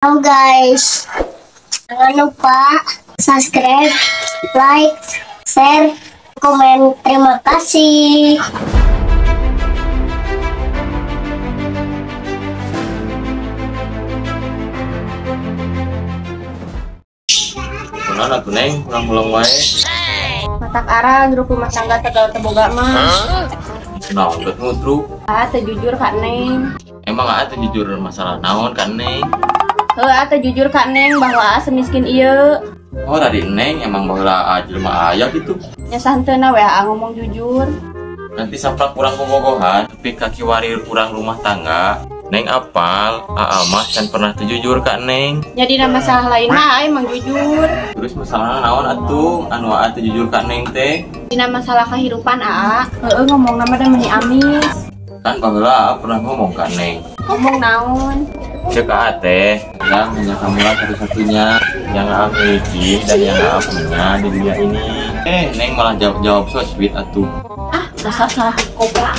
Halo guys, jangan lupa subscribe, like, share, komen. Terima kasih. Kunaon atuh Neng, pulang-pulang wae. Matak arah grup rumah tangga tegal teboga mah. Naon bet ngutruk? Teu jujur Kak Neng. Emang atuh jujur masalah naon kan Neng? Teu jujur Kak Neng bahwa semiskin ieu. Oh tadi Neng emang baheula jelema aya gitu. Nya santeuna we ngomong jujur. Nanti samprak kurang bobogohan, tapi kaki warir kurang rumah tangga. Neng apal, mah can pernah teu jujur Kak Neng. Nya dina masalah lain mah emang jujur. Terus masalah naon atuh anu teu jujur Kak Neng teh? Dina masalah kehidupan ngomong nama dan meni amis. Kan baheula pernah ngomong Kak Neng. Ngomong naon? Cek teh, yang hanya kamulah satu-satunya yang miliki dan yang punya di dunia ini. Neng malah jawab so sweet atuh. Dasar salah kobra.